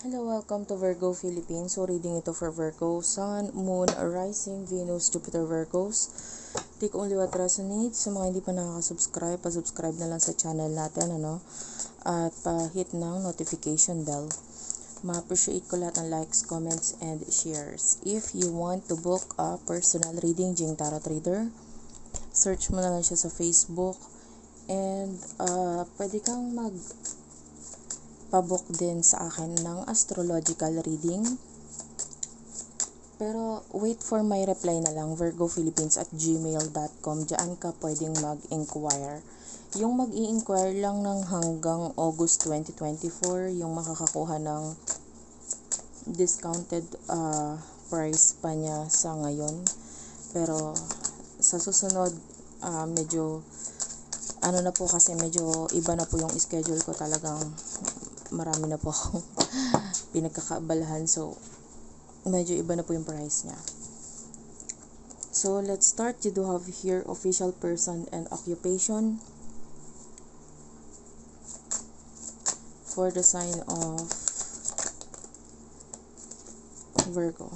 Hello, welcome to Virgo Philippines. So, reading ito for Virgo, Sun, Moon, Rising, Venus, Jupiter, Virgos. Take only what resonates. Sa mga hindi pa nakaka-subscribe, pa-subscribe na lang sa channel natin, At pa-hit ng notification bell. Ma-appreciate ko lahat ng likes, comments, and shares. If you want to book a personal reading, Jing Tarot Reader, search mo na lang siya sa Facebook. And pwede kang pabook din sa akin ng astrological reading. Pero wait for my reply na lang, virgophilippines@gmail.com. Diyan ka pwedeng mag-inquire. Yung mag-i-inquire lang ng hanggang August 2024, yung makakakuha ng discounted price pa niya sa ngayon. Pero sa susunod, medyo na po kasi medyo iba na po yung schedule ko, talagang marami na po akong pinagkakaabalahan, so medyo iba na po yung price niya. So let's start. You do have here official person and occupation for the sign of Virgo.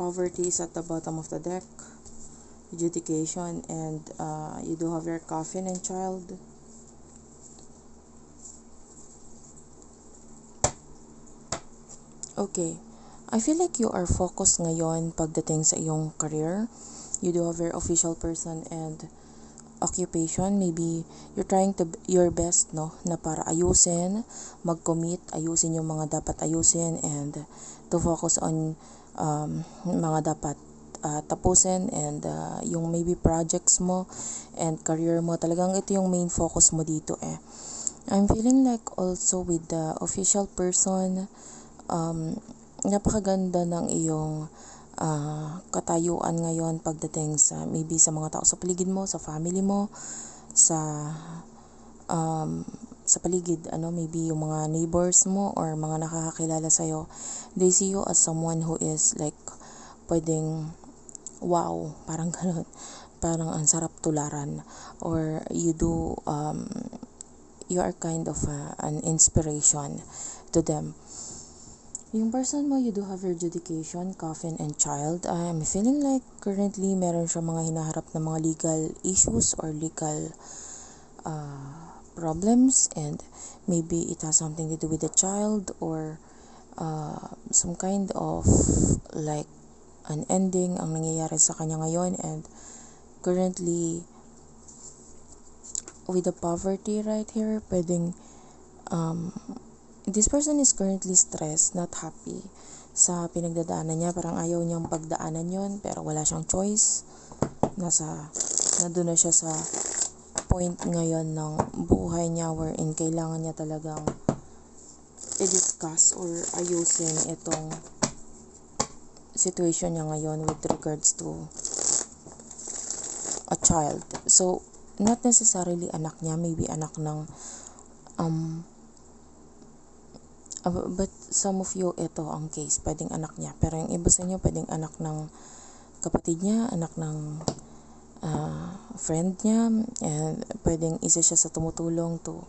Poverty is at the bottom of the deck, adjudication, and you do have your coffin and child. Okay, I feel like you are focused ngayon pagdating sa iyong career. You do have your official person and occupation. Maybe you're trying to your best, na para ayusin, mag-commit, ayusin yung mga dapat ayusin, and to focus on mga dapat tapusin, and yung maybe projects mo and career mo. Talagang ito yung main focus mo dito I'm feeling like also with the official person, napakaganda ng iyong katayuan ngayon pagdating sa maybe sa mga tao sa paligid mo, sa family mo, sa paligid, maybe yung mga neighbors mo or mga nakakakilala sa'yo. They see you as someone who is like pwedeng wow, parang ganun, parang ang sarap tularan, or you are kind of an inspiration to them. Yung person mo, you do have your adjudication, coffin, and child. I'm feeling like currently meron siya mga hinaharap na mga legal issues or legal problems, and maybe it has something to do with the child, or some kind of like an ending ang nangyayari sa kanya ngayon. And currently with the poverty right here, pwedeng this person is currently stressed, not happy sa pinagdadaanan niya. Parang ayaw niyang pagdaanan yon, pero wala siyang choice. Nandun na siya sa point ngayon ng buhay niya wherein kailangan niya talagang i-discuss or ayusin itong situation niya ngayon with regards to a child. So, not necessarily anak niya, maybe anak ng but some of you, ito ang case, pwedeng anak niya, pero yung iba sa inyo pwedeng anak ng kapatid niya, anak ng friend niya, and pwedeng isa siya sa tumutulong to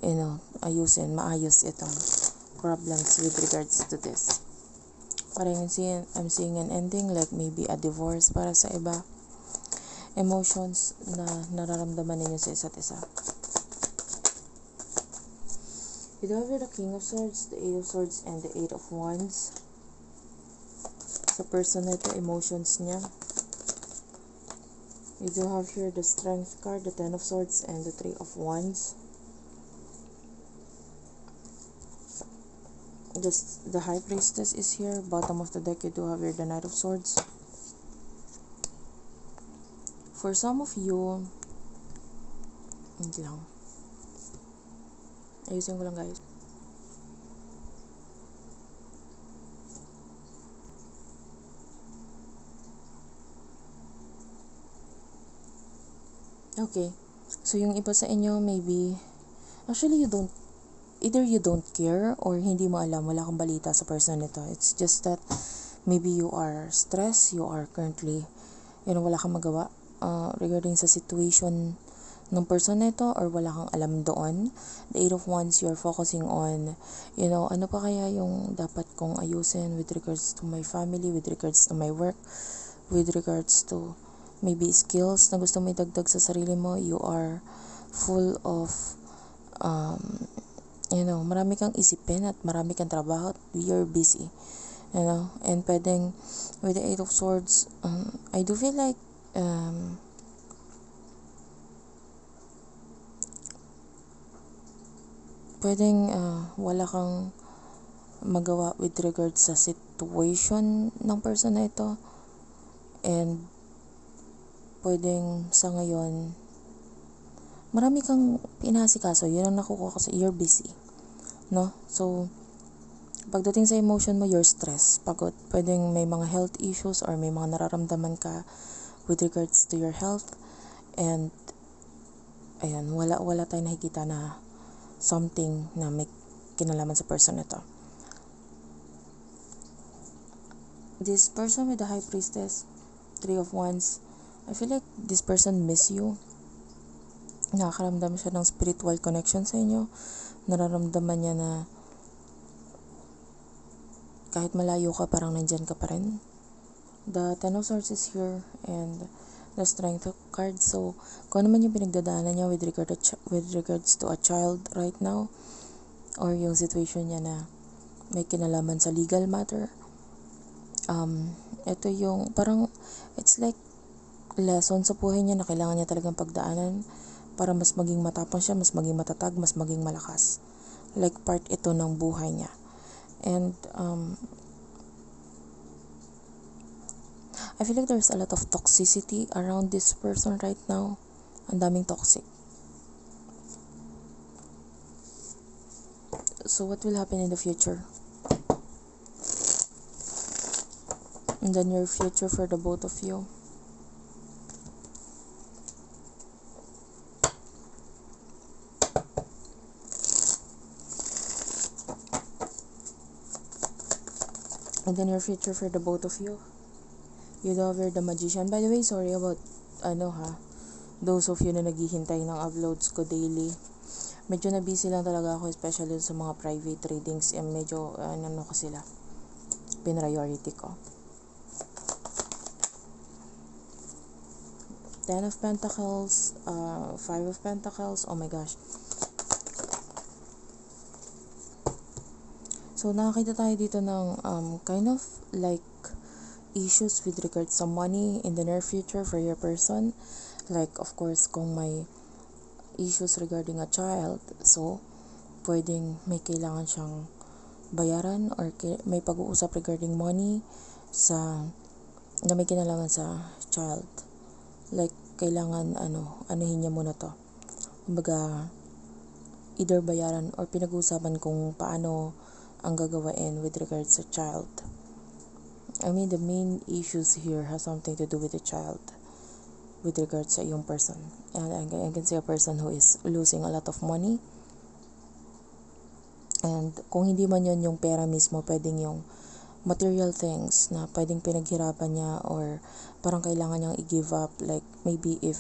maayos itong problems with regards to this. Parang I'm seeing an ending, like maybe a divorce para sa iba. Emotions na nararamdaman ninyo sa isa't isa. You do have the King of Swords, the Eight of Swords, and the Eight of Wands. Sa person na ito, emotions niya. You do have here the Strength card, the Ten of Swords, and the Three of Wands. Just the High Priestess is here. Bottom of the deck, you do have here the Knight of Swords. For some of you, hindi lang. Ayusin ko lang, guys. Okay. So, yung iba sa inyo, maybe, actually, either you don't care or hindi mo alam, wala kang balita sa person nito. It's just that maybe you are stressed, you are currently, wala kang magawa regarding sa situation ng person na ito or wala kang alam doon. The Eight of Wands, you're focusing on, ano pa kaya yung dapat kong ayusin with regards to my family, with regards to my work, with regards to maybe skills na gusto mo idagdag sa sarili mo. You are full of, marami kang isipin at marami kang trabaho. You're busy, and pwedeng with the Eight of Swords, I do feel like, pwedeng wala kang magawa with regards sa situation ng person na ito, and pwedeng sa ngayon marami kang pinasikaso. Yun ang nakukuha kasi you're busy, no? So pagdating sa emotion mo, you're stressed, pagod. Pwedeng may mga health issues or may mga nararamdaman ka with regards to your health, and ayan, wala tayong nakikita na something na may kinalaman sa person nito. This person with the High Priestess, Three of Wands, I feel like this person miss you. Nakakaramdam siya ng spiritual connection sa inyo. Nararamdaman niya na kahit malayo ka, parang nandyan ka pa rin. The Ten of Swords is here, and the Strength card. So, kung ano man yung pinagdadaanan niya with regards to a child right now, or yung situation niya na may kinalaman sa legal matter, ito yung parang it's like lesson sa buhay niya na kailangan niya talagang pagdaanan para mas maging matapang siya, mas maging matatag, mas maging malakas. Like part ito ng buhay niya. And I feel like there's a lot of toxicity around this person right now. Ang daming toxic. So what will happen in the future? And then your future for the both of you. And then your future for the both of you. You lover the Magician. By the way, sorry about those of you na naghihintay ng uploads ko daily. Medyo na busy lang talaga ako, especially sa mga private readings. Medyo ko sila, priority ko. Ten of Pentacles, Five of Pentacles, oh my gosh. So nakakita tayo dito ng kind of like issues with regards sa money in the near future for your person. Like, of course, kung may issues regarding a child, so pwedeng may kailangan siyang bayaran or may pag-uusap regarding money na may kinalaman sa child. Like, kailangan anuhin niya muna to. Kumbaga, either bayaran or pinag-uusapan kung paano ang gagawain with regards sa child. I mean, the main issues here has something to do with the child with regards sa yung person. And I can see a person who is losing a lot of money. And kung hindi man yun yung pera mismo, pwedeng yung material things na pwedeng pinaghirapan niya or parang kailangan niyang i-give up. Like, maybe if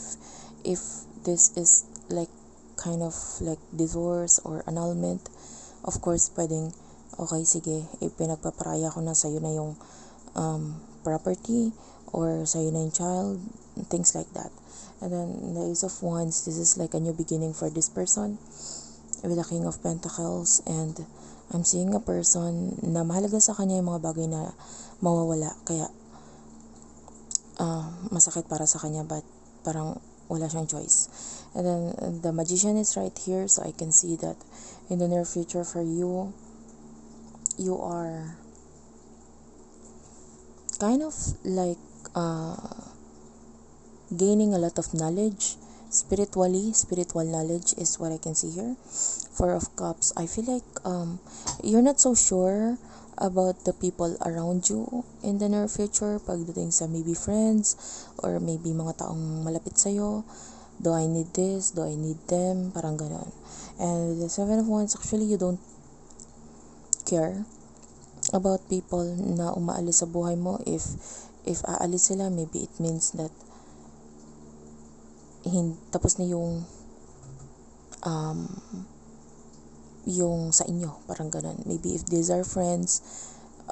this is like kind of like divorce or annulment, of course, pwedeng, okay, sige, pinagpaparaya ko na sa'yo na yung property or sa'yo na yung child, things like that. And then the Ace of Wands, this is like a new beginning for this person with the King of Pentacles, and I'm seeing a person na mahalaga sa kanya yung mga bagay na mawawala, kaya masakit para sa kanya, but parang wala siyang choice. And then the Magician is right here, so I can see that in the near future for you, you are kind of like gaining a lot of knowledge spiritual knowledge is what I can see here. Four of Cups, I feel like you're not so sure about the people around you in the near future pagdating sa maybe friends or maybe mga taong malapit sa'yo. Do I need this? Do I need them? Parang ganon. And with the Seven of Wands, actually you don't care about people na umaalis sa buhay mo. If aalis sila, maybe it means that tapos na yung um, yung sa inyo, parang ganun. Maybe if these are friends,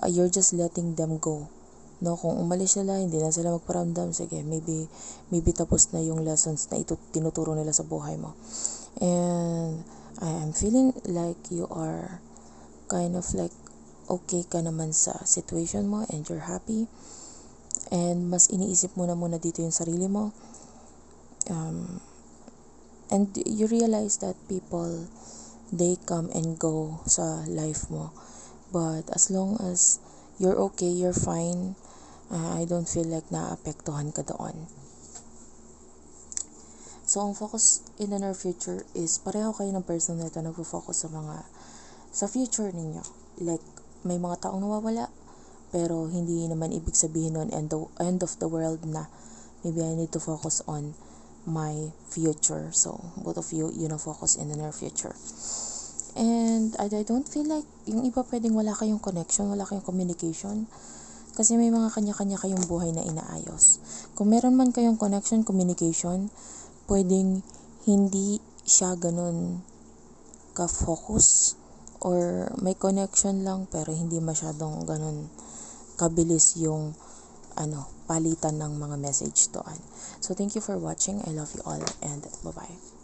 you're just letting them go. No, kung umalis sila, hindi na sila magparamdam, sige, maybe tapos na yung lessons na tinuturo nila sa buhay mo. And I'm feeling like you are kind of like okay ka naman sa situation mo and you're happy. And mas iniisip mo na muna dito yung sarili mo. And you realize that people, they come and go sa life mo. But as long as you're okay, you're fine, I don't feel like naapektuhan ka doon. So, ang focus in the near future is pareho kayo ng person na ito nagpo-focus sa future ninyo. Like, may mga taong nawawala, pero hindi naman ibig sabihin nun end of the world na. Maybe I need to focus on my future. So, both of you na focus in the near future. And I don't feel like yung iba pwedeng wala kayong connection, wala kayong communication. Kasi may mga kanya-kanya kayong buhay na inaayos. Kung meron man kayong connection, communication, pwedeng hindi siya ganun ka-focus. Or may connection lang pero hindi masyadong ganun kabilis yung palitan ng mga message doon. So thank you for watching. I love you all and bye-bye.